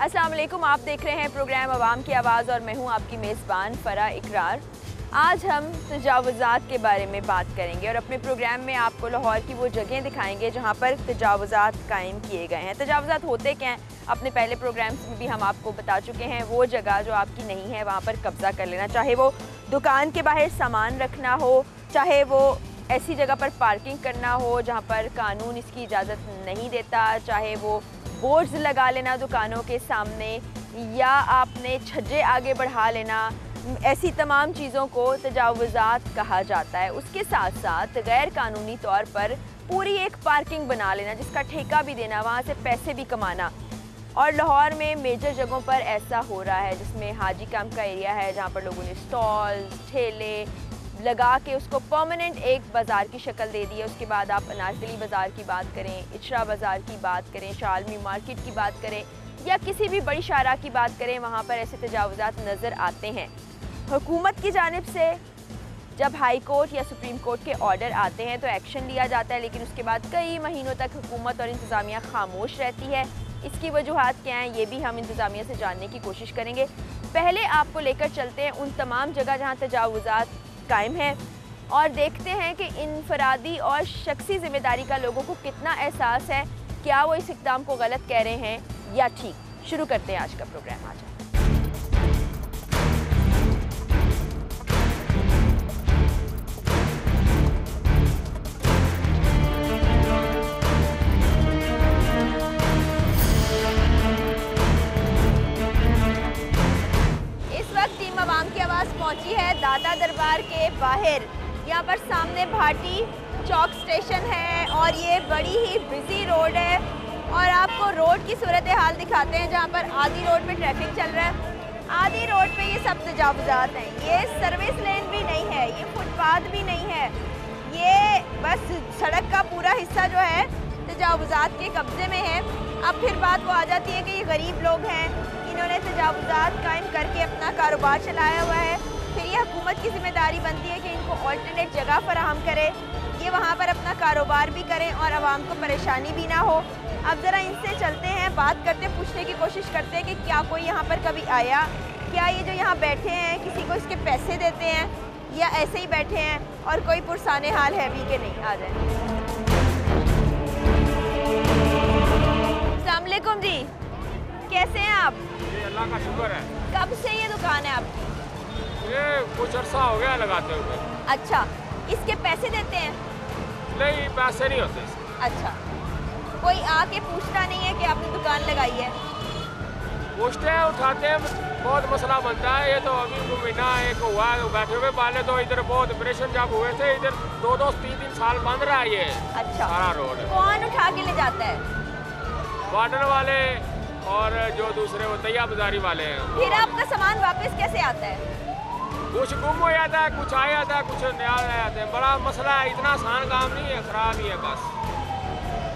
अस्सलाम वालेकुम, आप देख रहे हैं प्रोग्राम अवाम की आवाज़ और मैं हूं आपकी मेज़बान फ़रा इकरार। आज हम तजावुज़ात के बारे में बात करेंगे और अपने प्रोग्राम में आपको लाहौर की वो जगहें दिखाएंगे जहां पर तजावुज़ात कायम किए गए हैं। तजावुज़ात होते क्या हैं, अपने पहले प्रोग्राम्स में भी हम आपको बता चुके हैं। वो जगह जो आपकी नहीं है वहाँ पर कब्ज़ा कर लेना, चाहे वो दुकान के बाहर सामान रखना हो, चाहे वो ऐसी जगह पर पार्किंग करना हो जहाँ पर कानून इसकी इजाज़त नहीं देता, चाहे वो बोर्ड्स लगा लेना दुकानों के सामने, या आपने छज्जे आगे बढ़ा लेना, ऐसी तमाम चीज़ों को तजावुज़ात कहा जाता है। उसके साथ साथ गैर कानूनी तौर पर पूरी एक पार्किंग बना लेना, जिसका ठेका भी देना, वहाँ से पैसे भी कमाना। और लाहौर में मेजर जगहों पर ऐसा हो रहा है, जिसमें हाजी कैंप का एरिया है जहाँ पर लोगों ने स्टॉल्स, ठेले लगा के उसको परमानेंट एक बाज़ार की शक्ल दे दी है। उसके बाद आप अनारकली बाज़ार की बात करें, इचरा बाज़ार की बात करें, शालमी मार्केट की बात करें या किसी भी बड़ी शाहरा की बात करें, वहाँ पर ऐसे तजावुज़ात नज़र आते हैं। हुकूमत की जानिब से जब हाई कोर्ट या सुप्रीम कोर्ट के ऑर्डर आते हैं तो एक्शन लिया जाता है, लेकिन उसके बाद कई महीनों तक हुकूमत और इंतज़ामिया खामोश रहती है। इसकी वजूहात क्या हैं, ये भी हम इंतज़ामिया से जानने की कोशिश करेंगे। पहले आपको लेकर चलते हैं उन तमाम जगह जहाँ तजावुज़ात कायम है और देखते हैं कि इनफरादी और शख्सी ज़िम्मेदारी का लोगों को कितना एहसास है, क्या वो इस इक़दाम को गलत कह रहे हैं या ठीक। शुरू करते हैं आज का प्रोग्राम। आज पहुंची है दादा दरबार के बाहर। यहाँ पर सामने भाटी चौक स्टेशन है और ये बड़ी ही बिजी रोड है। और आपको रोड की सूरत हाल दिखाते हैं जहाँ पर आधी रोड पे ट्रैफिक चल रहा है। आधी रोड पे ये सब तजावुज़ात हैं। ये सर्विस लेन भी नहीं है, ये फुटपाथ भी नहीं है, ये बस सड़क का पूरा हिस्सा जो है तजावुज़ात के कब्जे में है। अब फिर बात वो आ जाती है कि ये गरीब लोग हैं, इन्होंने तजावुज़ात कायम करके अपना कारोबार चलाया हुआ है। फिर ये हुकूमत की जिम्मेदारी बनती है कि इनको ऑल्टरनेट जगह फराहम करे, ये वहाँ पर अपना कारोबार भी करें और आवाम को परेशानी भी ना हो। अब ज़रा इनसे चलते हैं, बात करते हैं, पूछने की कोशिश करते हैं कि क्या कोई यहाँ पर कभी आया, क्या ये जो यहाँ बैठे हैं किसी को इसके पैसे देते हैं या ऐसे ही बैठे हैं और कोई पुरसाने हाल है भी कि नहीं। आ जाए। अस्सलाम वालेकुम जी, कैसे हैं आप? जी अल्लाह का शुक्र है। कब से ये दुकान है आपकी? ये कुछ अर्सा हो गया लगाते हुए। अच्छा, इसके पैसे देते हैं? नहीं, पैसे नहीं होते इसके। अच्छा, कोई आके पूछता नहीं है कि आपने दुकान लगाई है? पूछते हैं, उठाते हैं, बहुत मसला बनता है। ये तो अभी महीना एक हुआ बैठे हुए, पहले तो इधर बहुत ऑपरेशन जब हुए थे, इधर 2-3 साल बंद रहा ये। अच्छा, सारा रोड कौन उठा के ले जाता है? वार्डन वाले और जो दूसरे वो तैया बाजारी वाले हैं। फिर आपका सामान वापस कैसे आता है? कुछ गुम हो जाता है, कुछ आ जाता है, कुछ नया आ जाता है। बड़ा मसला है, इतना आसान काम नहीं है, खराब ही है बस।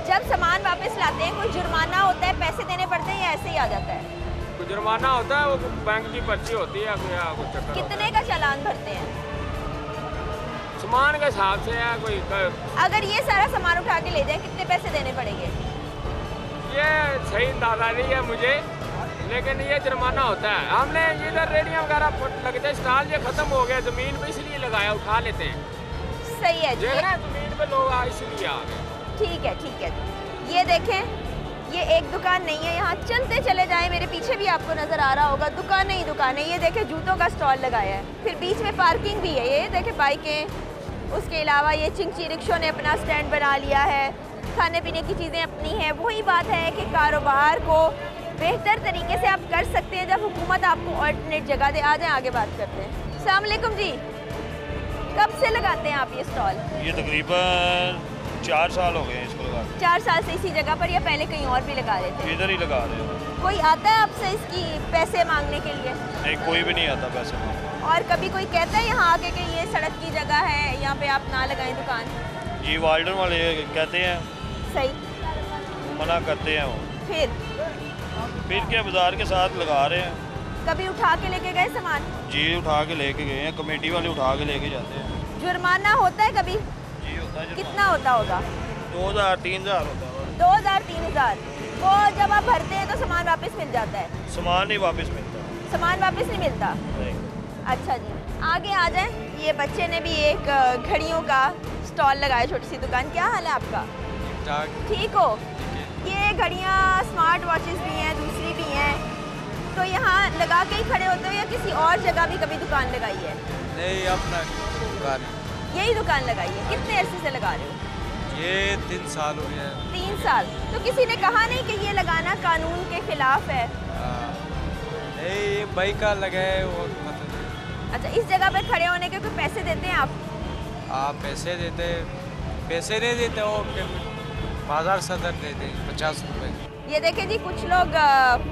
जब सामान वापस लाते हैं कोई जुर्माना होता है, पैसे देने पड़ते हैं या ऐसे ही आ जाता है? कुछ जुर्माना होता है, वो बैंक की पर्ची होती है। कुछ चक्कर कितने का चालान भरते हैं? सामान के हिसाब से है कोई। अगर ये सारा सामान उठा के ले जाए कितने पैसे देने पड़ेंगे? ये सही अंदाजा नहीं है मुझे, लेकिन ये जुर्माना होता है। हमने इधर रेडियो वगैरह लगते स्टॉल ये खत्म हो गया, जमीन पे इसलिए लगाया, उठा लेते हैं। सही है जी, जमीन पे लोग इसलिए आ गए। ठीक है ठीक है। ये देखें, ये एक दुकान नहीं है, यहाँ चलते चले जाएं, मेरे पीछे भी आपको नजर आ रहा होगा दुकान ही दुकान है। ये देखें, जूतों का स्टॉल लगाया है, फिर बीच में पार्किंग भी है। ये देखें बाइकें, उसके अलावा ये चिंची रिक्शों ने अपना स्टैंड बना लिया है, खाने पीने की चीज़ें अपनी हैं। वही बात है कि कारोबार को बेहतर तरीके से आप कर सकते हैं जब हुकूमत आपको ऑल्टरनेट जगह दे। आ जाए, आगे बात करते हैं। अस्सलाम वालेकुम जी, कब से लगाते हैं आप ये स्टॉल? ये तकरीबन 4 साल हो गए हैं इसको लगा। 4 साल से इसी जगह पर या पहले कहीं और भी लगा रहे थे? इधर ही लगा रहे हैं। कोई आता है आपसे इसकी पैसे मांगने के लिए? नहीं, कोई भी नहीं आता पैसे मांगने। और कभी कोई कहता है यहाँ आके कि ये सड़क की जगह है, यहाँ पे आप ना लगाएं दुकान? ये वार्डन वाले कहते हैं, सही मना करते हैं वो। फिर क्या बाजार के साथ लगा रहे हैं। कभी उठा के लेके गए सामान? जी उठा के लेके गए हैं, कमेटी वाले उठा के लेके जाते हैं। जुर्माना होता है कभी? जी होता है। कितना होता होगा? 2000-3000 होता है। 2000-3000। वो जब आप भरते हैं तो सामान वापस मिल जाता है? सामान नहीं वापस मिलता। सामान वापस नहीं मिलता? नहीं। अच्छा जी, आगे आ जाए। ये बच्चे ने भी एक घड़ियों का स्टॉल लगाया, छोटी सी दुकान। क्या हाल है आपका? ठीक हो? ये घड़ियाँ स्मार्ट वॉचेस भी हैं, दूसरी भी हैं, तो यहाँ लगा के ही खड़े होते हो या किसी और जगह भी कभी दुकान लगाई है? नहीं, अपना दुकान है। यही दुकान लगाई है? कितने अरसे से लगा रहे हो? ये 3 साल हो गया। 3 साल। तो किसी ने कहा नहीं कि ये लगाना कानून के खिलाफ है? नहीं, बाइक का लगाए वो मतलब। अच्छा, इस जगह पर खड़े होने के कोई पैसे देते हैं आप? आप पैसे देते? पैसे नहीं देते, वो बाजार सदर देते 50 रुपए। ये देखें जी, कुछ लोग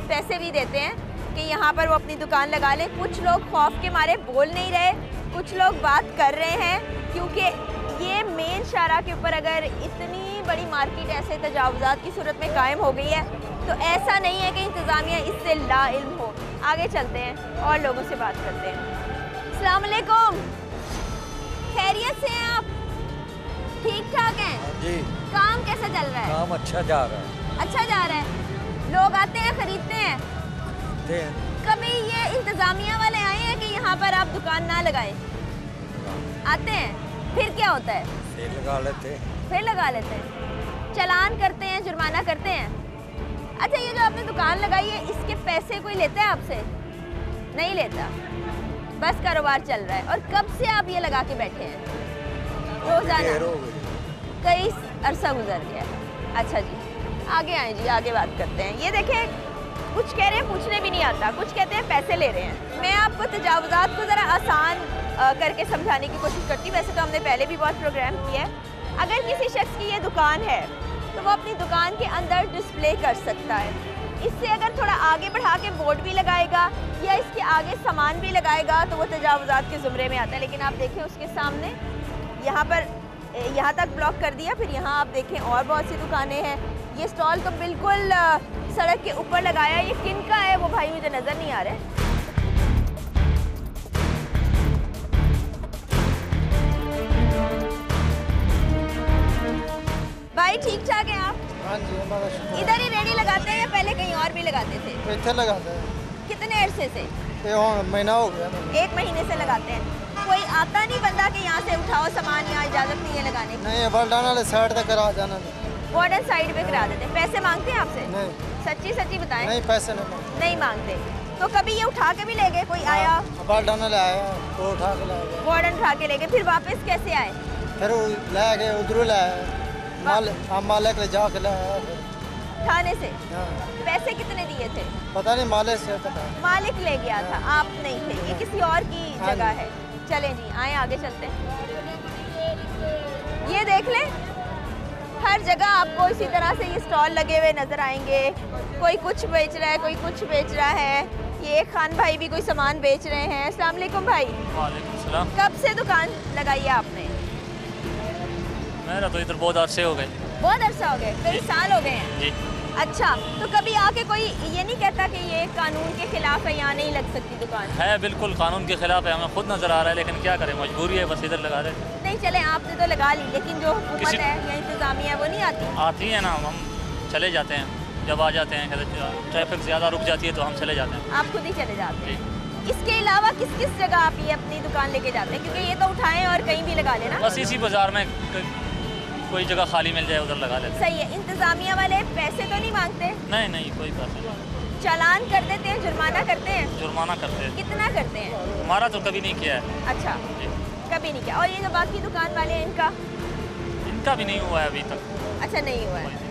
पैसे भी देते हैं कि यहाँ पर वो अपनी दुकान लगा लें। कुछ लोग खौफ के मारे बोल नहीं रहे, कुछ लोग बात कर रहे हैं, क्योंकि ये मेन शाहराह के ऊपर अगर इतनी बड़ी मार्केट ऐसे तजावुज़ात की सूरत में कायम हो गई है तो ऐसा नहीं है कि इंतज़ामिया इससे लाइल्म हो। आगे चलते हैं और लोगों से बात करते हैं। अस्सलाम वालेकुम, खैरियत से हैं आप? ठीक ठाक हैं जी। काम कैसा चल रहा है? काम अच्छा जा रहा है। अच्छा जा रहा है। लोग आते हैं, खरीदते हैं? कभी ये इंतज़ामिया वाले आए हैं कि यहाँ पर आप दुकान ना लगाएं? आते हैं, फिर क्या होता है? फिर लगा लेते हैं। फिर लगा लेते हैं, चलान करते हैं, जुर्माना करते हैं। अच्छा, ये जो आपने दुकान लगाई है इसके पैसे कोई लेता है आपसे? नहीं लेता, बस कारोबार चल रहा है। और कब से आप ये लगा के बैठे हैं? रोजाना? कई अरसा गुजर गया। अच्छा जी, आगे आए जी, आगे बात करते हैं। ये देखें, कुछ कह रहे हैं पूछने भी नहीं आता, कुछ कहते हैं पैसे ले रहे हैं। मैं आपको तजावुज़ात को ज़रा आसान करके समझाने की कोशिश करती हूँ। वैसे तो हमने पहले भी बहुत प्रोग्राम किया है। अगर किसी शख्स की ये दुकान है तो वो अपनी दुकान के अंदर डिस्प्ले कर सकता है। इससे अगर थोड़ा आगे बढ़ा के बोर्ड भी लगाएगा या इसके आगे सामान भी लगाएगा तो वो तजावुज़ात के ज़ुमरे में आता है। लेकिन आप देखें उसके सामने यहाँ पर यहाँ तक ब्लॉक कर दिया, फिर यहाँ आप देखें और बहुत सी दुकानें हैं। ये स्टॉल तो बिल्कुल सड़क के ऊपर लगाया है। ये किन का है वो भाई मुझे नज़र नहीं आ रहा है। भाई ठीक ठाक है आप? हाँ जी, हमारा शुक्र। इधर ही रेडी लगाते हैं या पहले कहीं और भी लगाते थे? इतने लगाते हैं। कितने अरसे से? ये महीना हो गया। 1 महीने से लगाते हैं। कोई आता नहीं बंदा कि यहाँ से उठाओ सामान, यहाँ इजाज़त नहीं है लगाने की? नहीं, बल्डाना वाले साइड तक करा जाना। वार्डन साइड पे करा देते हैं। पैसे मांगते हैं आपसे? नहीं। सच्ची सच्ची बताएं। नहीं, पैसे नहीं मांगते। तो कभी ये उठा के भी ले गए? कोई आया बल्डाना ले आया, वो उठा के लाया, वार्डन उठा के ले गए, फिर वापस कैसे आए? फिर ले गए, उधर लाया, मालिक ले जाके लाया थाने से। हाँ। पैसे कितने दिए थे? पता नहीं, मालिक से पता। मालिक ले गया था, आप नहीं थे। ये किसी और की हाँ जगह जी। है। चलें जी, आए आगे चलते हैं। ये देख लें, हर जगह आपको इसी तरह से ये स्टॉल लगे हुए नज़र आएंगे। कोई कुछ बेच रहा है, कोई कुछ बेच रहा है। ये खान भाई भी कोई सामान बेच रहे हैं। अस्सलाम वालेकुम भाई। वालेकुम सलाम। कब से दुकान लगाई है आपने? मेरा तो इधर बहुत अरसे हो गए। बहुत अरसा हो गए, कई साल हो गए हैं। जी। अच्छा, तो कभी आके कोई ये नहीं कहता कि ये कानून के खिलाफ है, यहाँ नहीं लग सकती दुकान? है, बिल्कुल कानून के खिलाफ है, हमें खुद नज़र आ रहा है, लेकिन क्या करें, मजबूरी है, बस इधर लगा रहे। नहीं चले, आपने तो लगा ली, लेकिन जो हुकूमत किसी- है या इंतजामिया है वो नहीं आती? आती है ना, हम चले जाते हैं। जब आ जाते हैं, कहते ट्रैफिक ज़्यादा रुक जाती है तो हम चले जाते हैं। आप खुद ही चले जाते जी। हैं। इसके अलावा किस किस जगह आप ये अपनी दुकान लेके जाते हैं? क्योंकि ये तो उठाएं और कहीं भी लगा लेना। बस इसी बाज़ार में कोई जगह खाली मिल जाए उधर लगा लेते सही है। इंतजामिया वाले पैसे तो नहीं मांगते? हैं। नहीं, कोई पैसे नहीं। चालान कर देते हैं, जुर्माना करते हैं? जुर्माना करते हैं। कितना करते हैं? हमारा तो कभी नहीं किया है। अच्छा, जी। कभी नहीं किया। और ये जो बाकी दुकान वाले हैं इनका? इनका भी नहीं हुआ है अभी तक। अच्छा, नहीं हुआ है।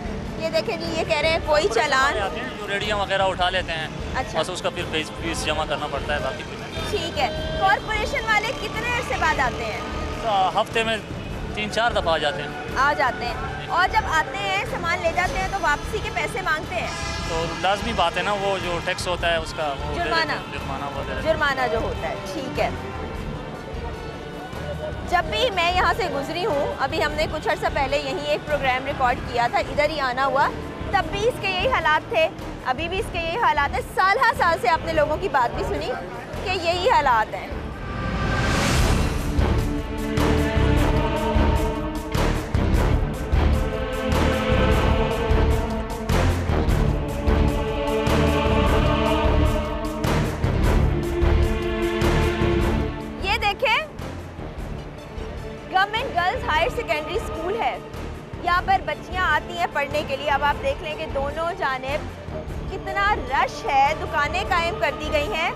ये देखें जी, ये कह रहे हैं कोई चालान। आते हैं जो रेडियम वगैरह उठा लेते हैं। अच्छा। बस उसका फिर फीस जमा करना पड़ता है, बाकी कुछ नहीं। ठीक है। कॉर्पोरेशन वाले कितने अरसे बाद आते हैं? तो हफ्ते में 3-4 दफ़ा आ जाते हैं। आ जाते हैं। और जब आते हैं सामान ले जाते हैं तो वापसी के पैसे मांगते हैं? तो लाजमी बात है ना, वो जो टैक्स होता है उसका वो जुर्माना। जुर्माना वगैरह। जुर्माना जो होता है, ठीक है। जब भी मैं यहाँ से गुजरी हूँ, अभी हमने कुछ अर्सा पहले यहीं एक प्रोग्राम रिकॉर्ड किया था, इधर ही आना हुआ, तब भी इसके यही हालात थे, अभी भी इसके यही हालात हैं। साल हर साल से आपने लोगों की बात भी सुनी कि यही हालात हैं। अब आप देख लें कि दोनों जानिब कितना रश है, दुकानें कायम कर दी गई हैं।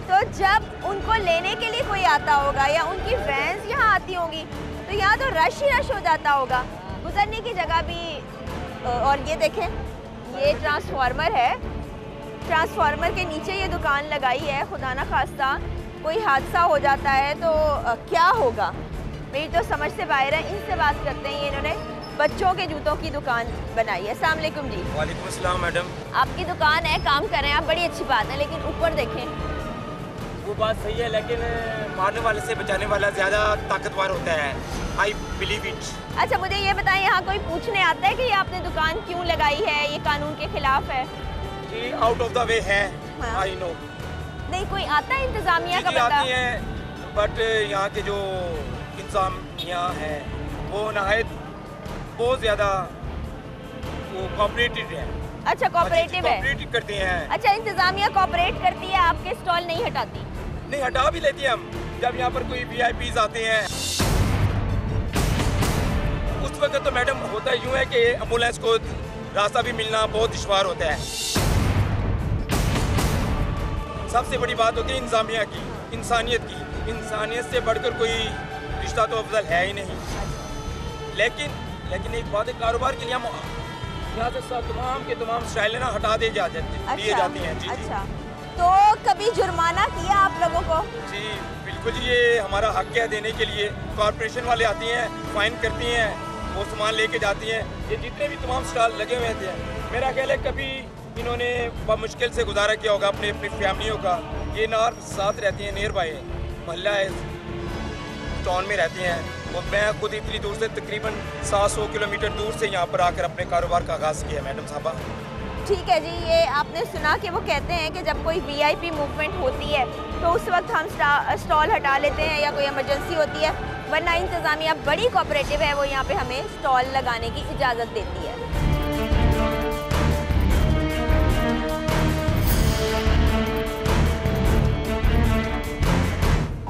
तो जब उनको लेने के लिए कोई आता होगा या उनकी वैन्स यहाँ आती होंगी तो यहाँ तो रश ही रश हो जाता होगा, गुजरने की जगह भी। और ये देखें, ये ट्रांसफार्मर है, ट्रांसफार्मर के नीचे ये दुकान लगाई है। खुदा ना खास्ता कोई हादसा हो जाता है तो क्या होगा, मेरी तो समझ से बाहर है। इनसे बात करते हैं। ये इन्होंने बच्चों के जूतों की दुकान बनाई है। अस्सलाम वालेकुम जी। वालेकुम अस्सलाम मैडम। आपकी दुकान है, काम कर रहे हैं आप, बड़ी अच्छी बात है, लेकिन ऊपर देखें। वो बात सही है, लेकिन मारने वाले से बचाने वाला ज़्यादा ताकतवर होता है। I believe it. अच्छा मुझे ये बताएं, यहाँ कोई पूछने आता है कि ये आपने दुकान क्यों लगाई है, ये कानून के खिलाफ है? जी आउट ऑफ द वे है। हाँ। I know. नहीं, कोई आता है इंतजामिया का बंदा? आती हैं, बट यहाँ के जो इंतजामिया है वो नहायत बहुत ज़्यादा वो कोऑपरेटिव है। अच्छा, कोऑपरेटिव है, कोऑपरेट करते हैं। अच्छा इंतजामिया कोऑपरेट करती है, आपके स्टॉल नहीं हटाती? नहीं, हटा भी लेती हैं हम जब यहाँ पर कोई वीआईपीज आते हैं। उस वक्त तो मैडम होता यूँ है कि एम्बुलेंस को रास्ता भी मिलना बहुत दुश्वार होता है। सबसे बड़ी बात होती है इंतजामिया की, इंसानियत की। इंसानियत से बढ़कर कोई रिश्ता तो अफजल है ही नहीं। लेकिन एक बात है, कारोबार के लिए हम यहाँ से तमाम के तमाम स्टाइल ना हटा दिए दिए जाती हैं। जी अच्छा, तो कभी जुर्माना किया आप लोगों को? जी बिल्कुल जी, ये हमारा हक है देने के लिए। कॉर्पोरेशन वाले आती हैं, फाइन करती हैं, वो सामान लेके जाती हैं। ये जितने भी तमाम स्टॉल लगे हुए थे, मेरा ख्याल है कभी इन्होंने बहुत मुश्किल से गुजारा किया होगा अपनी फैमिलियों का। ये नार साथ रहती हैं, नियर बाय मोहल्ला है, टाउन में रहती हैं। और मैं खुद इतनी दूर से तकरीबन 700 किलोमीटर दूर से यहाँ पर आकर अपने कारोबार का आगाज़ किया मैडम साहबा। ठीक है जी, ये आपने सुना कि वो कहते हैं कि जब कोई वीआईपी मूवमेंट होती है तो उस वक्त हम स्टॉल हटा लेते हैं या कोई इमरजेंसी होती है, वरना इंतज़ामिया बड़ी कोऑपरेटिव है, वो यहाँ पे हमें स्टॉल लगाने की इजाज़त देती है।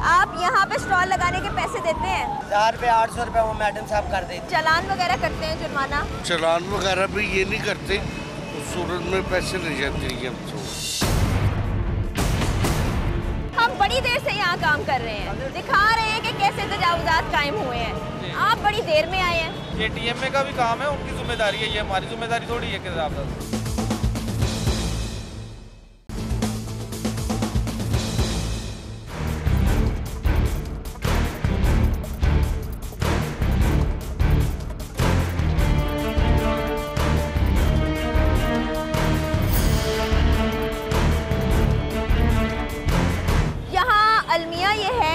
आप यहाँ पे स्टॉल लगाने के पैसे देते हैं? 1000 रुपये 800 रुपये वो मैडम साहब कर देते। चालान वगैरह करते हैं, जुर्माना? चालान वगैरह भी ये नहीं करते, सूरत में पैसे ले जाते हैं हमसे। हम बड़ी देर से यहाँ काम कर रहे हैं, दिखा रहे हैं कि कैसे तजावुज़ात कायम हुए हैं। आप बड़ी देर में आए हैं। ये टीएमए का भी काम है, उनकी जिम्मेदारी है, ये हमारी जिम्मेदारी थोड़ी है कि साहब।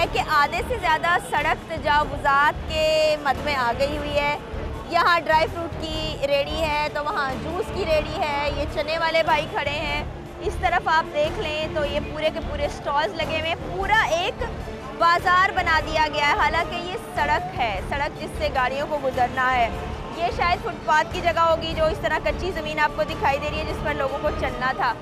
कि आधे से ज़्यादा सड़क तजावुज़ात के मद में आ गई हुई है। यहाँ ड्राई फ्रूट की रेडी है, तो वहाँ जूस की रेडी है, ये चने वाले भाई खड़े हैं। इस तरफ आप देख लें तो ये पूरे के पूरे स्टॉल्स लगे हुए हैं, पूरा एक बाज़ार बना दिया गया है। हालांकि ये सड़क है, सड़क जिससे गाड़ियों को गुजरना है। ये शायद फुटपाथ की जगह होगी, जो इस तरह कच्ची ज़मीन आपको दिखाई दे रही है जिस पर लोगों को चलना था,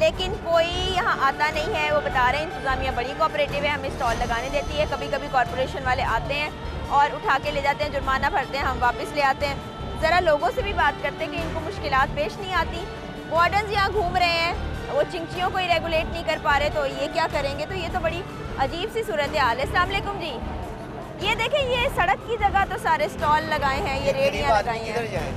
लेकिन कोई यहाँ आता नहीं है। वो बता रहे हैं इंतज़ामिया बड़ी कोऑपरेटिव है, हमें स्टॉल लगाने देती है। कभी कभी कॉरपोरेशन वाले आते हैं और उठा के ले जाते हैं, जुर्माना भरते हैं, हम वापस ले आते हैं। ज़रा लोगों से भी बात करते हैं कि इनको मुश्किलात पेश नहीं आती। वार्डन्स यहाँ घूम रहे हैं, वो चिंचियों को ही रेगुलेट नहीं कर पा रहे, तो ये क्या करेंगे? तो ये तो बड़ी अजीब सी सूरत हाल है। अस्सलाम वालेकुम जी, ये देखें, ये सड़क की जगह तो सारे स्टॉल लगाए हैं, ये रेडियाँ लगाई हैं।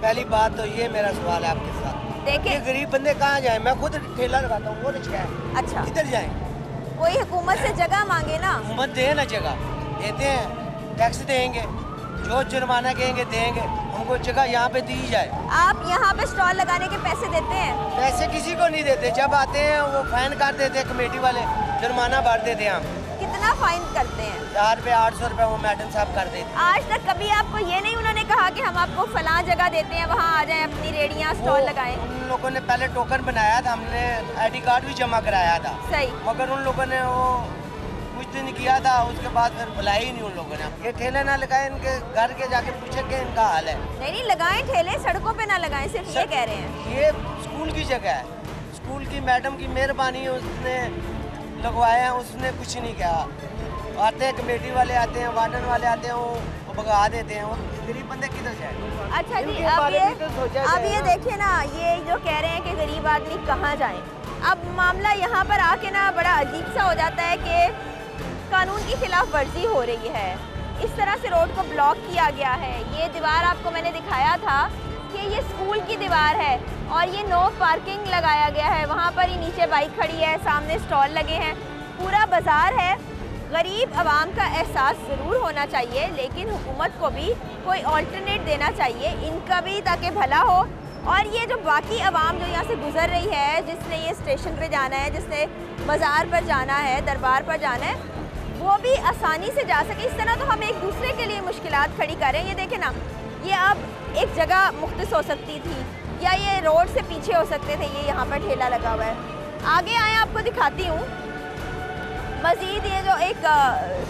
पहली बात तो ये मेरा सवाल है आपके साथ, देखिए गरीब बंदे कहाँ जाएं? मैं खुद ठेला लगाता हूँ, वो रिक्शा है। अच्छा, किधर जाएं? कोई हुकूमत से जगह मांगे ना। हुकूमत दे ना, जगह देते हैं, टैक्स देंगे, जो जुर्माना कहेंगे देंगे, हमको जगह यहाँ पे दी जाए। आप यहाँ पे स्टॉल लगाने के पैसे देते हैं? पैसे किसी को नहीं देते, जब आते हैं वो फाइन कर देते हैं, कमेटी वाले जुर्माना भर देते हैं। हम कितना फाइन करते हैं? 1000 रुपये 800 रुपये वो मैडम साहब कर देते। आज तक कभी आपको ये नहीं उन्होंने कहा कि हम आपको फलां जगह देते हैं, वहाँ आ जाएं, अपनी रेडियाँ स्टॉल लगाएं? उन लोगों ने पहले टोकन बनाया था, हमने ID कार्ड भी जमा कराया था। सही, मगर उन लोगों ने वो कुछ दिन किया था, उसके बाद फिर बुलाया ही नहीं उन लोगों ने। ये ठेले ना लगाए, इनके घर के जाके पूछे कि इनका हाल है। नहीं लगाएं ठेले, सड़कों पे ना लगाएं, सिर्फ ये कह रहे हैं। ये स्कूल की जगह है, स्कूल की मैडम की मेहरबानी है, उसने लगवाया है, उसने कुछ नहीं कहा। आते हैं कमेटी वाले आते हैं, वार्डन वाले आते हैं, वो भगा देते हैं, वो गरीब बंदे किधर जाए। अच्छा जी, इनके अब बारे में तो सोचा ये जाए ना। देखिए ना, ये जो कह रहे हैं कि गरीब आदमी कहाँ जाए। अब मामला यहाँ पर आके ना बड़ा अजीब सा हो जाता है कि कानून की खिलाफ वर्जी हो रही है। इस तरह से रोड को ब्लॉक किया गया है। ये दीवार आपको मैंने दिखाया था कि ये स्कूल की दीवार है और ये नो पार्किंग लगाया गया है। वहाँ पर ही नीचे बाइक खड़ी है, सामने स्टॉल लगे हैं, पूरा बाजार है। गरीब आवाम का एहसास ज़रूर होना चाहिए, लेकिन हुकूमत को भी कोई ऑल्टरनेट देना चाहिए इनका भी, ताकि भला हो। और ये जो बाकी आवाम जो यहाँ से गुजर रही है, जिसने ये स्टेशन पे जाना है, जिसने बाज़ार पर जाना है, दरबार पर जाना है, वो भी आसानी से जा सके। इस तरह तो हम एक दूसरे के लिए मुश्किलात खड़ी कर रहे हैं। ये देखें ना, ये अब एक जगह मुख्तस हो सकती थी या ये रोड से पीछे हो सकते थे। ये यहाँ पर ठेला लगा हुआ है। आगे आए आपको दिखाती हूँ। मज़ीद ये जो एक,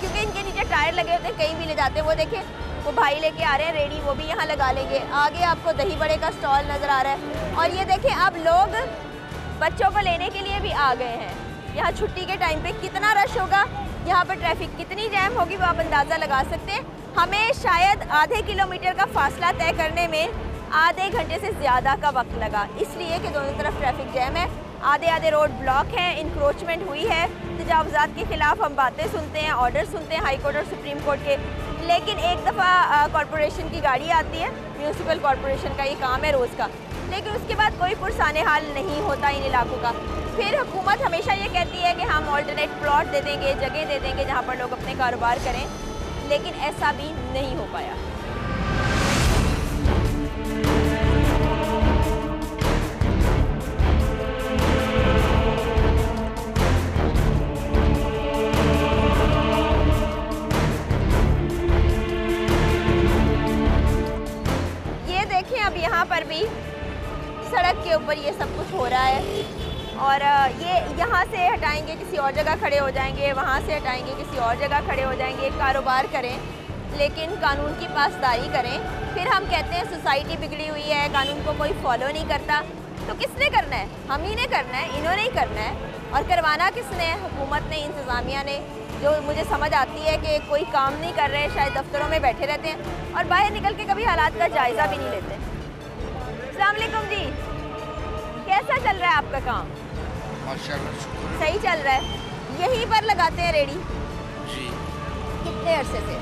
क्योंकि इनके नीचे टायर लगे होते हैं, कहीं भी ले जाते हैं। वो देखें, वो भाई लेके आ रहे हैं रेडी, वो भी यहाँ लगा लेंगे। आगे आपको दही बड़े का स्टॉल नज़र आ रहा है। और ये देखें, अब लोग बच्चों को लेने के लिए भी आ गए हैं। यहाँ छुट्टी के टाइम पे कितना रश होगा, यहाँ पर ट्रैफिक कितनी जैम होगी, वो आप अंदाज़ा लगा सकते हैं। हमें शायद आधे किलोमीटर का फासला तय करने में आधे घंटे से ज़्यादा का वक्त लगा, इसलिए कि दोनों तरफ ट्रैफिक जैम है, आधे आधे रोड ब्लॉक हैं, इंक्रोचमेंट हुई है। तजावुज़ात के ख़िलाफ़ हम बातें सुनते हैं, ऑर्डर सुनते हैं हाई कोर्ट और सुप्रीम कोर्ट के, लेकिन एक दफ़ा कॉरपोरेशन की गाड़ी आती है, म्यूनसिपल कॉरपोरेशन का ये काम है रोज़ का, लेकिन उसके बाद कोई पुरसाने हाल नहीं होता इन इलाकों का। फिर हुकूमत हमेशा ये कहती है कि हम ऑल्टरनेट प्लॉट दे देंगे, जगह दे देंगे जहाँ पर लोग अपने कारोबार करें, लेकिन ऐसा भी नहीं हो पाया। ये देखें, अब यहाँ पर भी सड़क के ऊपर ये सब कुछ हो रहा है और ये यहाँ से हटाएंगे, किसी और जगह खड़े हो जाएंगे, वहाँ से हटाएंगे, किसी और जगह खड़े हो जाएंगे। कारोबार करें लेकिन कानून की पासदारी करें। फिर हम कहते हैं सोसाइटी बिगड़ी हुई है, कानून को कोई फॉलो नहीं करता। तो किसने करना है? हम ही ने करना है, इन्होंने ही करना है। और करवाना किसने है? हुकूमत ने, इंतज़ामिया ने। जो मुझे समझ आती है कि कोई काम नहीं कर रहे, शायद दफ्तरों में बैठे रहते हैं और बाहर निकल के कभी हालात का जायज़ा भी नहीं लेते। अस्सलाम वालेकुम जी, कैसा चल रहा है आपका काम? माशाल्लाह सही चल रहा है। यहीं पर लगाते हैं रेडी? जी, कितने अरसे से?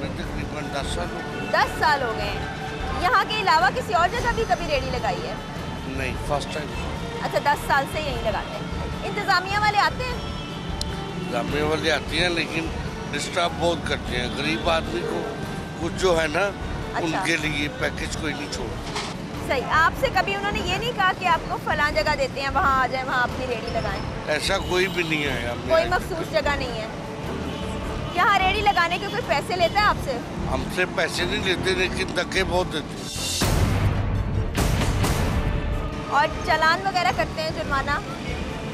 मैं तकरीबन 10 साल 10 साल हो गए हैं। यहाँ के अलावा किसी और जगह भी कभी रेडी लगाई है? नहीं, फर्स्ट टाइम। अच्छा, 10 साल से यहीं लगाते हैं। इंतज़ामिया वाले आते हैं? इंतज़ामिया वाले आती हैं, लेकिन डिस्टर्ब बहुत करते हैं गरीब आदमी को। कुछ जो है ना, अच्छा। उनके लिए पैकेज कोई नहीं छोड़ता। सही। आपसे कभी उन्होंने ये नहीं कहा कि आपको फलां जगह देते हैं, वहाँ आ जाए, वहाँ अपनी रेडी लगाएं? ऐसा कोई भी नहीं है। कोई मखसूस जगह नहीं है? यहाँ रेडी लगाने के कोई पैसे लेता है आपसे? हमसे पैसे नहीं लेते, लेकिन धक्के बहुत देते। और चालान वगैरह करते हैं, जुर्माना?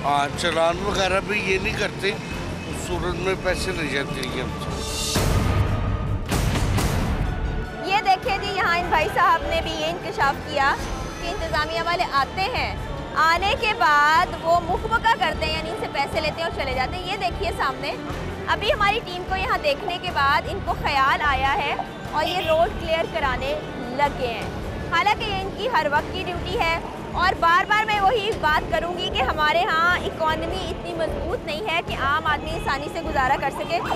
हाँ, चालान वगैरह भी ये नहीं करते, उस सूरत में पैसे ले जाते हैं हमसे। ये देखिए जी, यहाँ इन भाई साहब ने भी ये इंकशाफ किया कि इंतज़ामिया वाले आते हैं, आने के बाद वो मुखबका करते हैं, यानी इनसे पैसे लेते हैं और चले जाते हैं। ये देखिए सामने, अभी हमारी टीम को यहाँ देखने के बाद इनको ख्याल आया है और ये रोड क्लियर कराने लग गए हैं। हालांकि ये इनकी हर वक्त की ड्यूटी है और बार बार मैं वही बात करूँगी कि हमारे यहाँ इकॉनमी इतनी मजबूत नहीं है कि आम आदमी आसानी से गुजारा कर सके। तो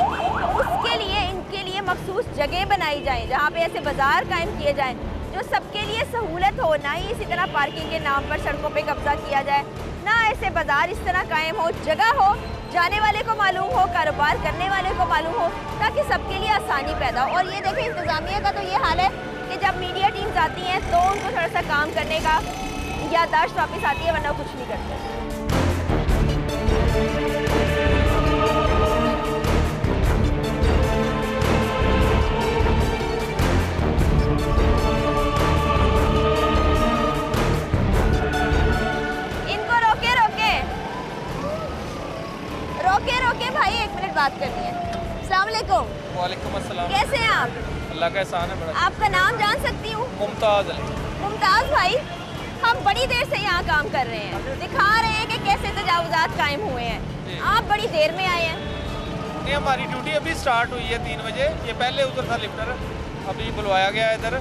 उसके लिए इनके लिए मखसूस जगह बनाई जाए जहाँ पे ऐसे बाज़ार कायम किए जाएँ जो सबके लिए सहूलत हो। ना ही इसी तरह पार्किंग के नाम पर सड़कों पे कब्जा किया जाए, ना ऐसे बाज़ार इस तरह कायम हो, जगह हो, जाने वाले को मालूम हो, कारोबार करने वाले को मालूम हो, ताकि सबके लिए आसानी पैदा हो। और ये देखें, इंतज़ामिया का तो ये हाल है कि जब मीडिया टीम्स आती हैं तो उनको थोड़ा सा काम करने का याददाश्त वापस आती है, वरना कुछ नहीं करते। इनको रोके रोके रोके रोके भाई, 1 मिनट बात करनी है। अस्सलाम वालेकुम। वालेकुम अस्सलाम। कैसे हैं आप? अल्लाह का एहसान है बड़ा। आपका नाम जान सकती हूँ? मुमताज़ अली। मुमताज़ भाई, हम बड़ी देर से यहाँ काम कर रहे हैं, दिखा रहे हैं कि कैसे तजावुज़ात कायम हुए हैं। आप बड़ी देर में आए हैं। ये हमारी ड्यूटी अभी स्टार्ट हुई है 3 बजे। ये पहले उधर था लिफ्टर, अभी बुलवाया गया है इधर।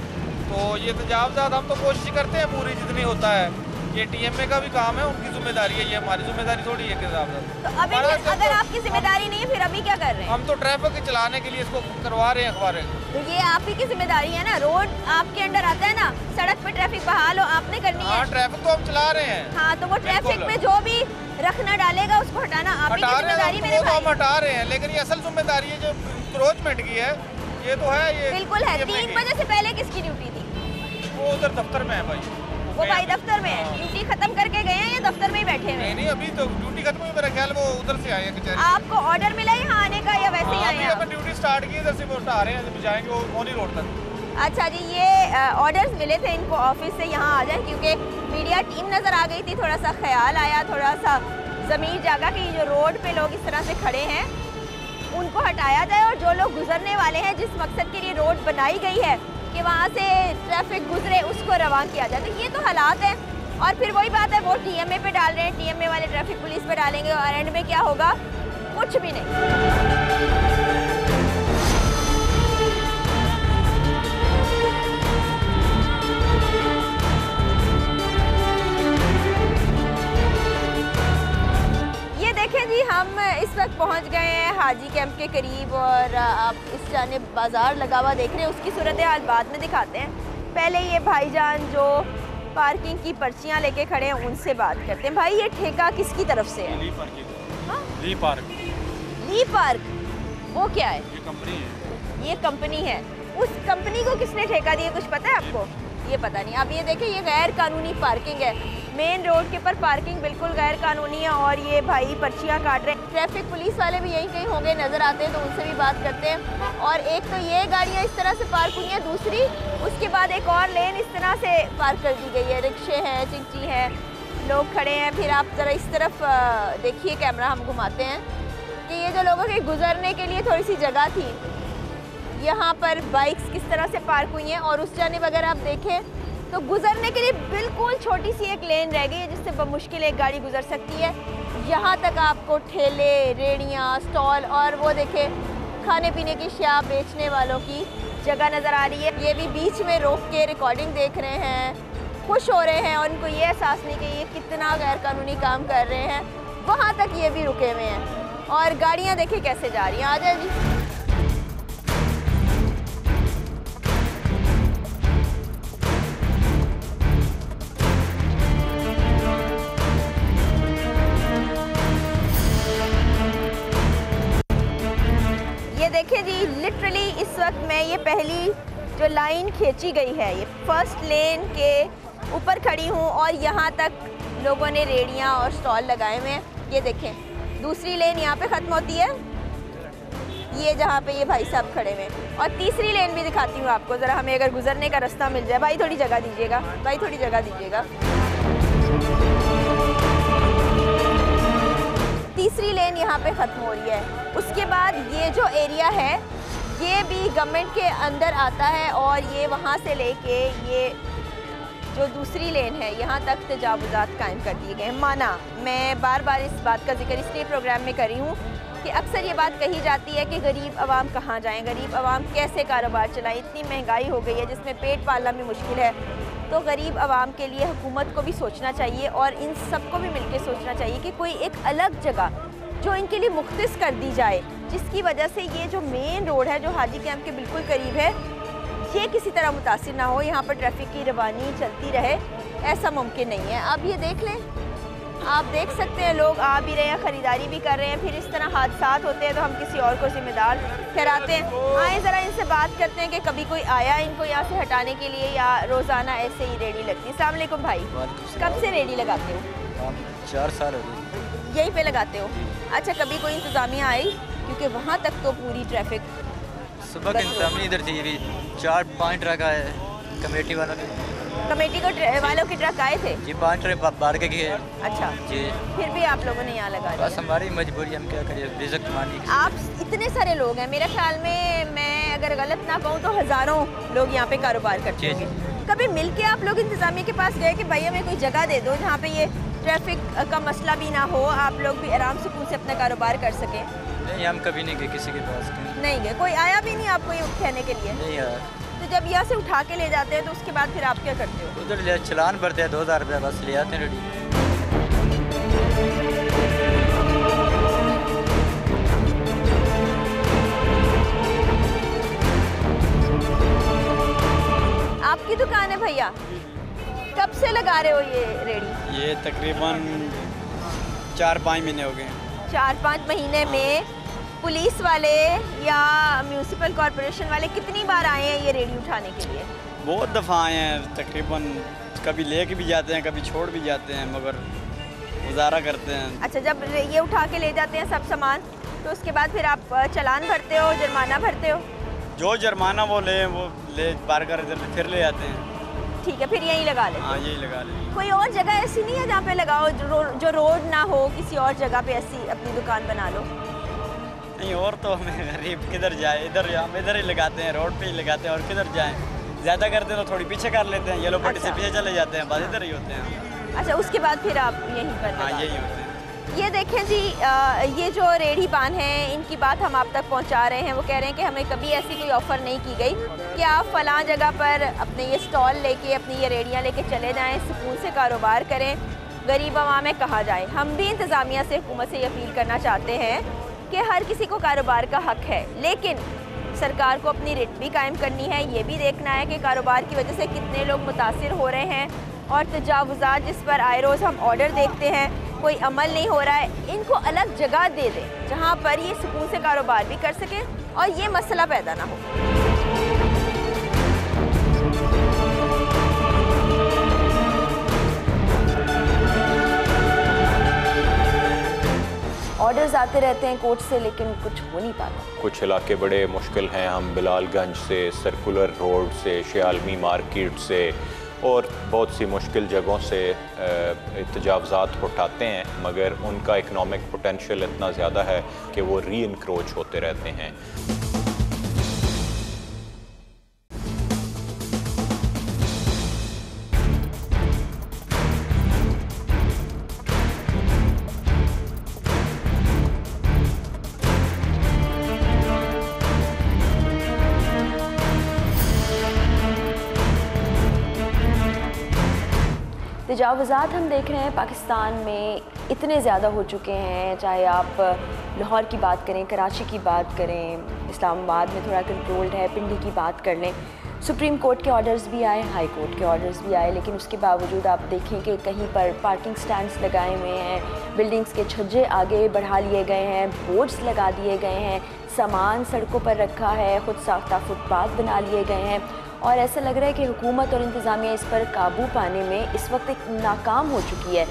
तो ये तजावज़ात हम तो कोशिश करते हैं पूरी जितनी होता है। ये टीएमए का भी काम है, उनकी जिम्मेदारी है, ये हमारी जिम्मेदारी थोड़ी है। तो अभी अगर आपकी जिम्मेदारी नहीं है फिर अभी क्या कर रहे हैं? हम तो ट्रैफिक चलाने के लिए इसको करवा रहे हैं अखबार। तो ये आप ही की जिम्मेदारी है ना, रोड आपके अंडर आता है ना, सड़क पे ट्रैफिक बहाल हो आपने करनी है। हाँ, ट्रैफिक तो हम चला रहे हैं। हाँ, तो वो ट्रैफिक पे जो भी रखना डालेगा उसको हटाना आप ही की जिम्मेदारी मेरे भाई। हम हटा रहे हैं, लेकिन ये असल जिम्मेदारी है जो इंक्रोचमेंट की है, ये तो है। ये बिल्कुल है। 3 बजे से पहले किसकी ड्यूटी थी? वो उधर दफ्तर में है भाई। वो भाई दफ्तर में है, ड्यूटी खत्म करके गए हैं या दफ्तर में ही बैठे हैं? नहीं, अभी तो ड्यूटी खत्म हुई, मेरा ख्याल वो उधर से आए हैं कचहरी। आपको ऑर्डर मिला है यहाँ आने का या वैसे ही आए हैं? अभी ड्यूटी स्टार्ट की, इधर से वो हटा रहे हैं, जब जाएंगे वो मोनी रोड तक। अच्छा जी, ये ऑर्डर्स मिले थे इनको ऑफिस से यहाँ आ जाए, क्योंकि मीडिया टीम नज़र आ गई थी। थोड़ा सा ख्याल आया, थोड़ा सा ज़मीर जागा कि जो रोड पे लोग इस तरह से खड़े हैं उनको हटाया जाए, और जो लोग गुजरने वाले हैं, जिस मकसद के लिए रोड बनाई गई है कि वहाँ से ट्रैफिक गुजरे, उसको रवान किया जाए। तो ये तो हालात हैं। और फिर वही बात है, वो टीएमए पे डाल रहे हैं, टीएमए वाले ट्रैफिक पुलिस पे डालेंगे, और एंड में क्या होगा? कुछ भी नहीं। ये देखें जी, हम इस वक्त पहुंच गए हैं हाजी कैंप के करीब, और आप इस जानिब बाजार लगा हुआ देख रहे हैं। उसकी सूरत हाल बाद में दिखाते हैं। पहले ये भाईजान जो पार्किंग की पर्चियाँ लेके खड़े हैं उनसे बात करते हैं। भाई, ये ठेका किसकी तरफ से है? ली पार्क। ली पार्क वो क्या है? ये कंपनी है। ये कंपनी है। उस कंपनी को किसने ठेका दिया, कुछ पता है आपको? ये पता नहीं। अब ये देखें, ये गैर कानूनी पार्किंग है। मेन रोड के ऊपर पार्किंग बिल्कुल गैर कानूनी है, और ये भाई पर्चियाँ काट रहे हैं। ट्रैफिक पुलिस वाले भी यहीं कहीं होंगे, नज़र आते हैं, तो उनसे भी बात करते हैं। और एक तो ये गाड़ियाँ इस तरह से पार्क हुई हैं, दूसरी उसके बाद एक और लेन इस तरह से पार्क कर दी गई है। रिक्शे हैं, चिंची हैं, लोग खड़े हैं। फिर आप ज़रा इस तरफ देखिए, कैमरा हम घुमाते हैं कि ये जो लोगों के गुजरने के लिए थोड़ी सी जगह थी, यहाँ पर बाइक्स किस तरह से पार्क हुई हैं। और उस जानिब अगर आप देखें तो गुजरने के लिए बिल्कुल छोटी सी एक लेन रह गई है, जिससे बमुश्किल एक गाड़ी गुजर सकती है। यहाँ तक आपको ठेले, रेड़ियाँ, स्टॉल और वो देखें खाने पीने की अशिया बेचने वालों की जगह नज़र आ रही है। ये भी बीच में रोक के रिकॉर्डिंग देख रहे हैं, खुश हो रहे हैं, और उनको ये एहसास नहीं कि ये कितना गैर कानूनी काम कर रहे हैं। वहाँ तक ये भी रुके हुए हैं, और गाड़ियाँ देखें कैसे जा रही हैं। आ जाए जी। देखिए जी, लिटरली इस वक्त में ये पहली जो लाइन खींची गई है, ये फर्स्ट लेन के ऊपर खड़ी हूँ, और यहाँ तक लोगों ने रेड़ियाँ और स्टॉल लगाए हुए हैं। ये देखें, दूसरी लेन यहाँ पे ख़त्म होती है, ये जहाँ पे ये भाई साहब खड़े हुए हैं। और तीसरी लेन भी दिखाती हूँ आपको, ज़रा हमें अगर गुजरने का रास्ता मिल जाए। भाई थोड़ी जगह दीजिएगा, भाई थोड़ी जगह दीजिएगा। तीसरी लेन यहाँ पे ख़त्म हो रही है। उसके बाद ये जो एरिया है ये भी गवर्नमेंट के अंदर आता है, और ये वहाँ से लेके ये जो दूसरी लेन है यहाँ तक तजावुज़ात कायम कर दिए गए हैं। माना, मैं बार बार इस बात का जिक्र इसलिए प्रोग्राम में करी हूँ कि अक्सर ये बात कही जाती है कि गरीब आवाम कहाँ जाएँ, गरीब आवाम कैसे कारोबार चलाएँ, इतनी महंगाई हो गई है जिसमें पेट पालना भी मुश्किल है। तो गरीब आवाम के लिए हुकूमत को भी सोचना चाहिए, और इन सबको भी मिलकर सोचना चाहिए कि कोई एक अलग जगह जो इनके लिए मुख्तस कर दी जाए, जिसकी वजह से ये जो मेन रोड है जो हाजी कैंप के बिल्कुल करीब है, ये किसी तरह मुतासिर ना हो, यहाँ पर ट्रैफिक की रवानी चलती रहे, ऐसा मुमकिन नहीं है। अब ये देख लें, आप देख सकते हैं लोग आ भी रहे हैं, ख़रीदारी भी कर रहे हैं। फिर इस तरह हादसात होते हैं तो हम किसी और को जिम्मेदार ठहराते हैं। आए ज़रा इनसे बात करते हैं कि कभी कोई आया इनको यहाँ से हटाने के लिए, या रोज़ाना ऐसे ही रेडी लगती है। अस्सलाम वालेकुम भाई, कब से रेडी लगाते हो? 4 साल हो गए। यहीं पे लगाते हो? अच्छा, कभी कोई इंतज़ामिया आई? क्योंकि वहाँ तक तो पूरी ट्रैफिक सुबह के इंतजामिया इधर थी, भी 4-5 ट्रक आए कमेटी वालों के। कमेटी वालों के ट्रक आए थे जी, 5 ट्रक बाहर के गए। अच्छा जी, फिर भी आप लोगों ने यहाँ लगा दिया? बस हमारी मजबूरी, हम क्या करें, रिज़्क़ कमानी। आप इतने सारे लोग हैं, मेरे ख्याल में, मैं अगर गलत ना कहूँ तो हज़ारों लोग यहाँ पे कारोबार करते हैं। कभी मिल के आप लोग इंतज़ामिया के पास गए कि भाई हमें कोई जगह दे दो जहाँ पे ये ट्रैफिक का मसला भी ना हो, आप लोग भी आराम सुकून से अपना कारोबार कर सकें? नहीं, हम कभी नहीं गए किसी के पास। नहीं गए, कोई आया भी नहीं आपको ये उठाने के लिए? नहीं आया। तो जब यहाँ से उठा के ले जाते हैं तो उसके बाद फिर आप क्या करते हो? उधर ले चलान भरते हैं 2000 रुपये, बस ले आते हैं रेडी। आपकी दुकान है भैया? कब से लगा रहे हो ये रेडी? ये तकरीबन 4-5 महीने हो गए। 4-5 महीने में पुलिस वाले या म्यूनिसिपल कॉरपोरेशन वाले कितनी बार आए हैं ये रेडी उठाने के लिए? बहुत दफ़ा आए हैं तकरीबन, कभी लेके भी जाते हैं, कभी छोड़ भी जाते हैं, मगर गुजारा करते हैं। अच्छा, जब ये उठा के ले जाते हैं सब सामान तो उसके बाद फिर आप चालान भरते हो, जुर्माना भरते हो? जो जुर्माना वो ले बार कर फिर ले आते हैं। ठीक है, फिर यहीं लगा लेते? हाँ, यही लगा लेते। कोई और जगह ऐसी नहीं है जहाँ पे लगाओ जो रोड ना हो, किसी और जगह पे ऐसी अपनी दुकान बना लो? नहीं, और तो हमें गरीब किधर जाए, हम इधर ही लगाते हैं, रोड पे ही लगाते हैं, और किधर जाएं? ज़्यादा करते हैं तो थोड़ी पीछे कर लेते हैं, येलो पट्टी से पीछे चले जाते हैं, बस इधर ही होते हैं। अच्छा, उसके बाद फिर आप यहीं पर? हाँ, यही होते हैं। ये देखें जी, ये जो रेढ़ी पान हैं इनकी बात हम आप तक पहुंचा रहे हैं। वो कह रहे हैं कि हमें कभी ऐसी कोई ऑफ़र नहीं की गई कि आप फ़लाँ जगह पर अपने ये स्टॉल लेके, अपनी ये रेड़ियाँ लेके चले जाएं, सुकून से कारोबार करें, गरीब आवाम में कहा जाए। हम भी इंतज़ामिया से, हुकूमत से ये अपील करना चाहते हैं कि हर किसी को कारोबार का हक़ है, लेकिन सरकार को अपनी रेट भी कायम करनी है। ये भी देखना है कि कारोबार की वजह से कितने लोग मुतासिर हो रहे हैं, और तजावुज़ात जिस पर आए रोज़ हम ऑर्डर देखते हैं, कोई अमल नहीं हो रहा है। इनको अलग जगह दे दें जहाँ पर ये सुकून से कारोबार भी कर सकें और ये मसला पैदा ना हो। ऑर्डर्स आते रहते हैं कोर्ट से, लेकिन कुछ हो नहीं पाता। कुछ इलाके बड़े मुश्किल हैं। हम बिलालगंज से, सर्कुलर रोड से, शियालमी मार्केट से और बहुत सी मुश्किल जगहों से तजावज़ात उठाते हैं, मगर उनका इकनॉमिक पोटेंशियल इतना ज़्यादा है कि वो री इनक्रोच होते रहते हैं। तजावुज़ात हम देख रहे हैं पाकिस्तान में इतने ज़्यादा हो चुके हैं, चाहे आप लाहौर की बात करें, कराची की बात करें, इस्लामाबाद में थोड़ा कंट्रोल्ड है, पिंडी की बात कर लें। सुप्रीम कोर्ट के ऑर्डर्स भी आए, हाई कोर्ट के ऑर्डर्स भी आए, लेकिन उसके बावजूद आप देखें कि कहीं पर पार्किंग स्टैंड्स लगाए हुए हैं, बिल्डिंग्स के छज्जे आगे बढ़ा लिए गए हैं, बोर्ड्स लगा दिए गए हैं, सामान सड़कों पर रखा है, खुद साख्ता फुटपाथ बना लिए गए हैं, और ऐसा लग रहा है कि हुकूमत और इंतज़ामिया इस पर काबू पाने में इस वक्त एक नाकाम हो चुकी है।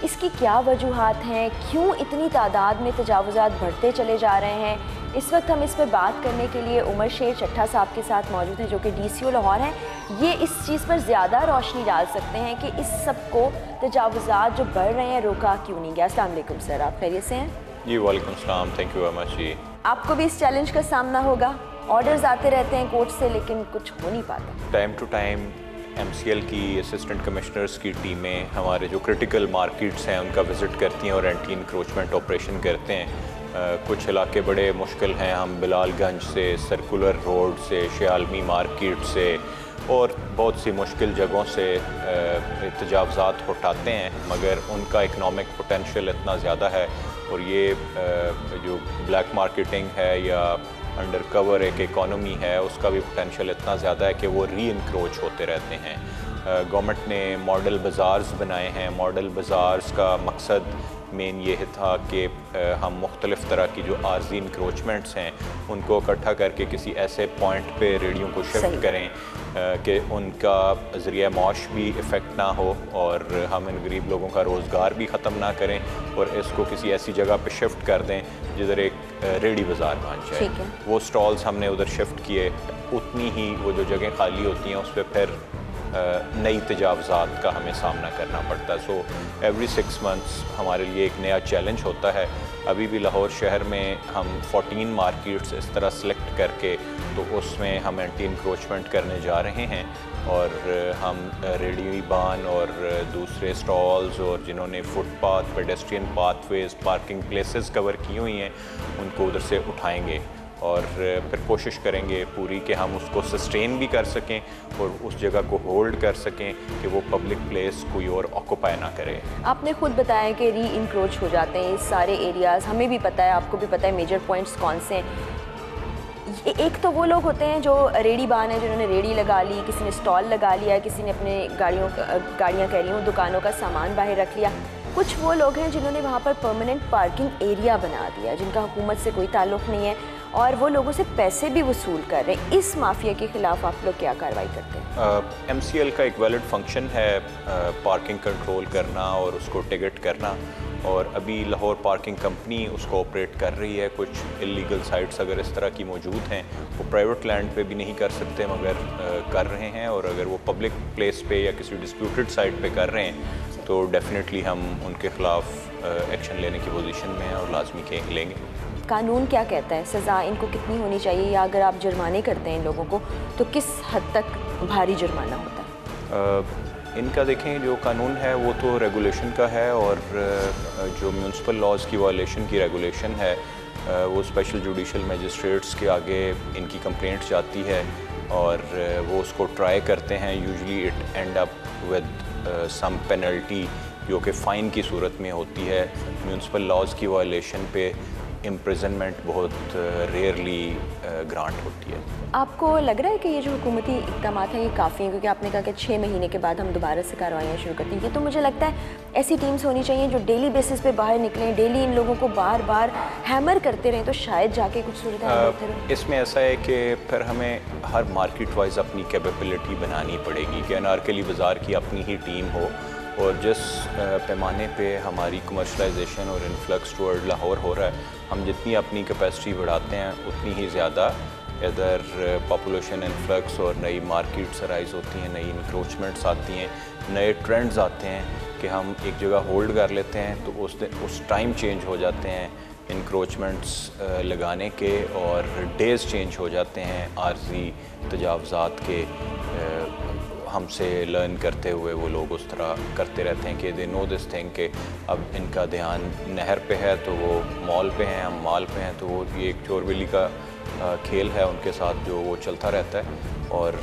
इसकी क्या वजूहात हैं? क्यों इतनी तादाद में तजावुज़ात बढ़ते चले जा रहे हैं? इस वक्त हम इस पर बात करने के लिए उमर शेर चट्टा साहब के साथ मौजूद हैं, जो कि DCO लाहौर हैं। ये इस चीज़ पर ज़्यादा रोशनी डाल सकते हैं कि इस सब को तजावुज़ात जो बढ़ रहे हैं रोका क्यों नहीं गया। अस्सलाम वालेकुम सर, आप खैरियत से हैं? जी वालेकुम सलाम, थैंक यू वेरी मच। जी, आपको भी इस चैलेंज का सामना होगा, ऑर्डर्स आते रहते हैं कोर्ट से, लेकिन कुछ हो नहीं पाता। टाइम टू टाइम MCL की असिस्टेंट कमिश्नर्स की टीमें हमारे जो क्रिटिकल मार्केट्स हैं उनका विज़िट करती हैं और एंटी इंक्रोचमेंट ऑपरेशन करते हैं। कुछ इलाके बड़े मुश्किल हैं। हम बिलालगंज से, सर्कुलर रोड से, शियालमी मार्केट से और बहुत सी मुश्किल जगहों से तजावज़ात उठाते हैं, मगर उनका इकनॉमिक पोटेंशियल इतना ज़्यादा है, और ये जो ब्लैक मार्केटिंग है या अंडर कवर एक इकॉनमी है, उसका भी पोटेंशियल इतना ज़्यादा है कि वो री इनक्रोच होते रहते हैं। गवर्नमेंट ने मॉडल बाज़ार्स बनाए हैं। मॉडल बाज़ार्स का मकसद मेन ये था कि हम मुख्तलिफ़ तरह की जो आर्जी इंक्रोचमेंट्स हैं उनको इकट्ठा करके किसी ऐसे पॉइंट पे रेडियो को शिफ्ट करें कि उनका ज़रिया मौश भी इफ़ेक्ट ना हो और हम इन गरीब लोगों का रोज़गार भी ख़त्म ना करें, और इसको किसी ऐसी जगह पे शिफ्ट कर दें जिधर एक रेडी बाज़ार बन जाए। वो स्टॉल्स हमने उधर शिफ्ट किए, उतनी ही वो जो जगह खाली होती हैं उस पर फिर नई तजावज़ात का हमें सामना करना पड़ता है। सो एवरी 6 मंथ्स हमारे लिए एक नया चैलेंज होता है। अभी भी लाहौर शहर में हम 14 मार्केट्स इस तरह सेलेक्ट करके तो उसमें हम एंटी इंक्रोचमेंट करने जा रहे हैं, और हम रेडी बान और दूसरे स्टॉल्स और जिन्होंने footpath, pedestrian pathways, parking places cover की हुई हैं उनको उधर से उठाएंगे और फिर कोशिश करेंगे पूरी कि हम उसको सस्टेन भी कर सकें और उस जगह को होल्ड कर सकें कि वो पब्लिक प्लेस कोई और ऑक्यूपाई ना करे। आपने खुद बताया कि री इंक्रोच हो जाते हैं इस सारे एरियाज़, हमें भी पता है, आपको भी पता है मेजर पॉइंट्स कौन से हैं। एक तो वो लोग होते हैं जो रेडी बान है, जिन्होंने रेडी लगा ली, किसी ने स्टॉल लगा लिया, किसी ने अपने गाड़ियाँ कह रही हूँ दुकानों का सामान बाहर रख लिया। कुछ वो लोग हैं जिन्होंने वहाँ पर परमानेंट पार्किंग एरिया बना दिया, जिनका हुकूमत से कोई ताल्लुक़ नहीं है और वो लोगों से पैसे भी वसूल कर रहे हैं। इस माफिया के ख़िलाफ़ आप लोग क्या कार्रवाई करते हैं? MCL का एक वैलिड फंक्शन है पार्किंग कंट्रोल करना और उसको टिकट करना, और अभी लाहौर पार्किंग कंपनी उसको ऑपरेट कर रही है। कुछ इलीगल साइट्स अगर इस तरह की मौजूद हैं वो प्राइवेट लैंड पे भी नहीं कर सकते मगर कर रहे हैं, और अगर वो पब्लिक प्लेस पे या किसी डिस्प्यूटेड साइट पे कर रहे हैं तो डेफिनेटली हम उनके ख़िलाफ़ एक्शन लेने की पोजीशन में हैं और लाजमी के लेंगे। कानून क्या कहता है, सज़ा इनको कितनी होनी चाहिए, या अगर आप जुर्माने करते हैं इन लोगों को तो किस हद तक भारी जुर्माना होता है? इनका देखें जो कानून है वो तो रेगुलेशन का है, और जो म्यूनसिपल लॉज की वायलेशन की रेगुलेशन है वो स्पेशल जुडिशल मजिस्ट्रेट्स के आगे इनकी कंप्लेंट जाती है और वो उसको ट्राई करते हैं। Usually it end up with some penalty जो कि फ़ाइन की सूरत में होती है। म्यूनसिपल लॉज की वायलेशन पे इम्प्रिजनमेंट बहुत रेयरली ग्रांट होती है। आपको लग रहा है कि ये जो हुकूमती इक़दाम हैं ये काफ़ी हैं? क्योंकि आपने कहा कि 6 महीने के बाद हम दोबारा से कार्रवाइयाँ शुरू करते हैं, तो मुझे लगता है ऐसी टीम्स होनी चाहिए जो डेली बेसिस पे बाहर निकलें, डेली इन लोगों को बार बार हैमर करते रहें, तो शायद जाके कुछ सूरत है। इसमें ऐसा है कि फिर हमें हर मार्केट वाइज अपनी कैपेबिलिटी बनानी पड़ेगी कि अनारकली बाज़ार की अपनी ही टीम हो, और जिस पैमाने पे हमारी कमर्शलाइजेशन और इन्फ्लक्स टुवर्ड लाहौर हो रहा है, हम जितनी अपनी कैपेसिटी बढ़ाते हैं उतनी ही ज़्यादा इधर पॉपुलेशन इन्फ्लक्स और नई मार्केट्स राइज होती हैं, नई इंक्रोचमेंट्स आती हैं, नए ट्रेंड्स आते हैं कि हम एक जगह होल्ड कर लेते हैं तो उस टाइम चेंज हो जाते हैं इंक्रोचमेंट्स लगाने के, और डेज़ चेंज हो जाते हैं आर्जी तजावज़ात के। हमसे लर्न करते हुए वो लोग उस तरह करते रहते हैं कि दे नो दिस थिंग कि अब इनका ध्यान नहर पे है तो वो मॉल पे हैं, हम मॉल पे हैं, तो वो ये एक चोर बिल्ली का खेल है उनके साथ जो वो चलता रहता है, और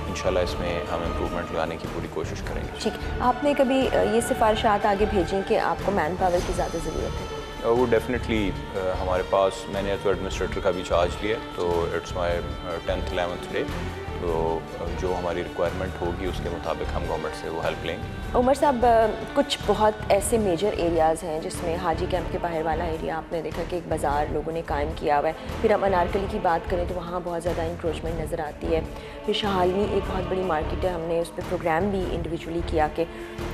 इंशाल्लाह इसमें हम इम्प्रूवमेंट लाने की पूरी कोशिश करेंगे। ठीक, आपने कभी ये सिफारिशात आगे भेजी कि आपको मैन पावर की ज़्यादा ज़रूरत है? वो डेफिनेटली हमारे पास, मैंने तो एडमिनिस्ट्रेटर का भी चार्ज लिया, तो it's my 10th 11th day, तो जो हमारी रिक्वायरमेंट होगी उसके मुताबिक हम गवर्नमेंट से वो हेल्प लेंगे। उमर साहब, कुछ बहुत ऐसे मेजर एरियाज़ हैं जिसमें हाजी कैंप के बाहर वाला एरिया आपने देखा कि एक बाज़ार लोगों ने कायम किया हुआ है। फिर हम अनारकली की बात करें तो वहाँ बहुत ज़्यादा इंक्रोचमेंट नज़र आती है। फिर शाहालनी एक बहुत बड़ी मार्केट है, हमने उस पर प्रोग्राम भी इंडिविजुअली किया कि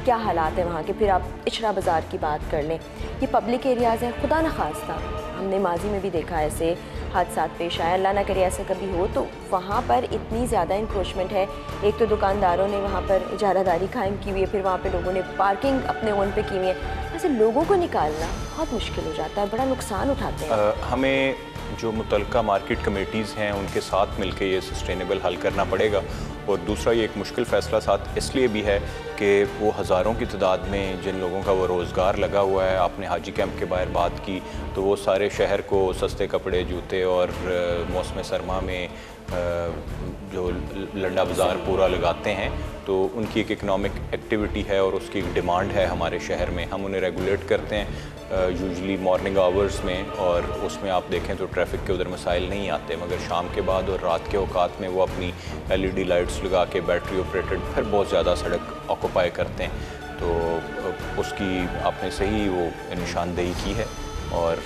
क्या हालात हैं वहाँ के। फिर आप इचरा बाज़ार की बात कर लें, ये पब्लिक एरियाज़ हैं। खुदा न खास्ता हमने माजी में भी देखा ऐसे हादसात पेश आए, अल्लाह ना करे ऐसा कभी हो, तो वहाँ पर इतनी ज़्यादा इंक्रोचमेंट है। एक तो दुकानदारों ने वहाँ पर इजारादारी कायम की हुई है, फिर वहाँ पे लोगों ने पार्किंग अपने ओन पे की हुई है। ऐसे लोगों को निकालना बहुत मुश्किल हो जाता है, बड़ा नुकसान उठाते हैं। हमें जो मुतलका मार्केट कमेटीज़ हैं उनके साथ मिलकर ये सस्टेनेबल हल करना पड़ेगा, और दूसरा ये एक मुश्किल फ़ैसला साथ इसलिए भी है कि वो हज़ारों की तादाद में जिन लोगों का वो रोज़गार लगा हुआ है, आपने हाजी कैंप के बाहर बात की, तो वो सारे शहर को सस्ते कपड़े, जूते और मौसम सरमा में जो लंडा बाज़ार पूरा लगाते हैं, तो उनकी एक इकनॉमिक एक्टिविटी है और उसकी एक डिमांड है हमारे शहर में। हम उन्हें रेगुलेट करते हैं यूजुअली मॉर्निंग आवर्स में, और उसमें आप देखें तो ट्रैफिक के उधर मसाइल नहीं आते, मगर शाम के बाद और रात के औकात में वो अपनी LED लाइट्स लगा के बैटरी ऑपरेटेड फिर बहुत ज़्यादा सड़क ऑक्यूपाई करते हैं। तो उसकी आपने सही वो निशानदेही की है, और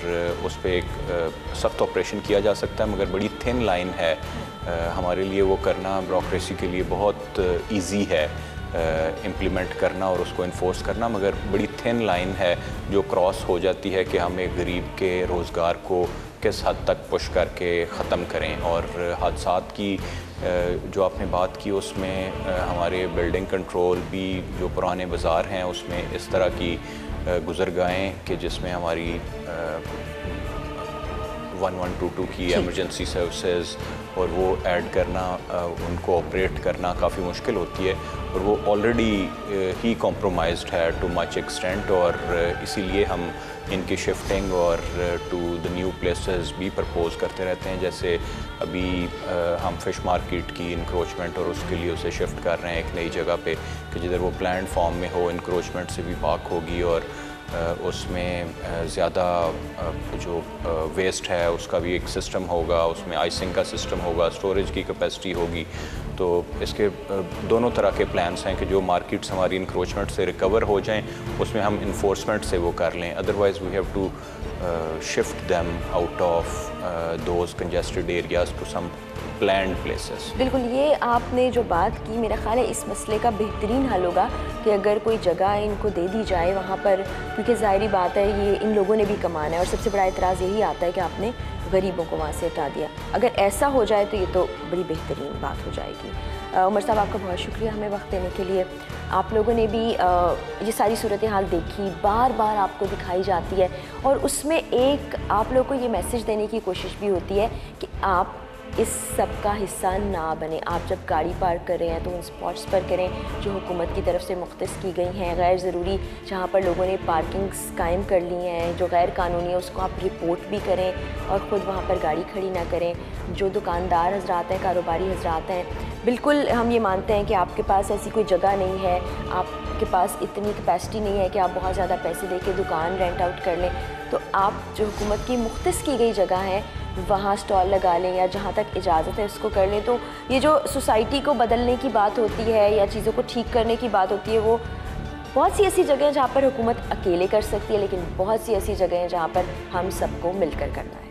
उस पर एक सख्त ऑपरेशन किया जा सकता है, मगर बड़ी थिन लाइन है हमारे लिए वो करना ब्यूरोक्रेसी के लिए बहुत इजी है इम्प्लीमेंट करना और उसको इन्फोर्स करना, मगर बड़ी थिन लाइन है जो क्रॉस हो जाती है कि हम एक गरीब के रोज़गार को किस हद तक पुश करके ख़त्म करें। और हादसात की जो आपने बात की उसमें हमारे बिल्डिंग कंट्रोल भी जो पुराने बाज़ार हैं उसमें इस तरह की गुज़रगाहें कि जिसमें हमारी 1122 की एमरजेंसी सर्विसेज और वो ऐड करना, उनको ऑपरेट करना काफ़ी मुश्किल होती है और वो ऑलरेडी ही कॉम्प्रोमाइज्ड है टू मच एक्सटेंट, और इसीलिए हम इनकी शिफ्टिंग और टू द न्यू प्लेसेस भी प्रपोज करते रहते हैं। जैसे अभी हम फ़िश मार्केट की इंक्रोचमेंट और उसके लिए उसे शिफ्ट कर रहे हैं एक नई जगह पे कि जिधर वो प्लान फॉर्म में हो, इंक्रोचमेंट से भी पाक होगी और उसमें ज़्यादा जो वेस्ट है उसका भी एक सिस्टम होगा, उसमें आइसिंग का सिस्टम होगा, स्टोरेज की कैपेसिटी होगी। तो इसके दोनों तरह के प्लान्स हैं कि जो मार्केट्स हमारी इंक्रोचमेंट से रिकवर हो जाएं उसमें हम इन्फोर्समेंट से वो कर लें, otherwise we have to shift them out of those congested areas to some planned places. बिल्कुल, ये आपने जो बात की मेरा ख्याल है इस मसले का बेहतरीन हल होगा कि अगर कोई जगह इनको दे दी जाए वहाँ पर, क्योंकि ज़ाहिरी बात है ये इन लोगों ने भी कमाना है और सबसे बड़ा एतराज़ यही आता है कि आपने गरीबों को वहाँ से हटा दिया। अगर ऐसा हो जाए तो ये तो बड़ी बेहतरीन बात हो जाएगी। उमर साहब, आपका बहुत शुक्रिया हमें वक्त देने के लिए। आप लोगों ने भी ये सारी सूरत हाल देखी, बार बार आपको दिखाई जाती है और उसमें एक आप लोगों को ये मैसेज देने की कोशिश भी होती है कि आप इस सब का हिस्सा ना बने। आप जब गाड़ी पार्क कर रहे हैं तो उन स्पॉट्स पर करें जो हुकूमत की तरफ से मुख्तस की गई हैं। गैर ज़रूरी जहाँ पर लोगों ने पार्किंग्स कायम कर ली हैं जो गैर कानूनी है उसको आप रिपोर्ट भी करें और ख़ुद वहाँ पर गाड़ी खड़ी ना करें। जो दुकानदार हजरात हैं, कारोबारी हजरात हैं, बिल्कुल हम ये मानते हैं कि आपके पास ऐसी कोई जगह नहीं है, आपके पास इतनी कैपेसिटी नहीं है कि आप बहुत ज़्यादा पैसे दे के दुकान रेंट आउट कर लें, तो आप जो हुकूमत की मुख्तस की गई जगह है वहाँ स्टॉल लगा लें या जहाँ तक इजाज़त है उसको कर लें। तो ये जो सोसाइटी को बदलने की बात होती है या चीज़ों को ठीक करने की बात होती है, वो बहुत सी ऐसी जगह हैं जहाँ पर हुकूमत अकेले कर सकती है, लेकिन बहुत सी ऐसी जगह हैं जहाँ पर हम सबको मिलकर करना है।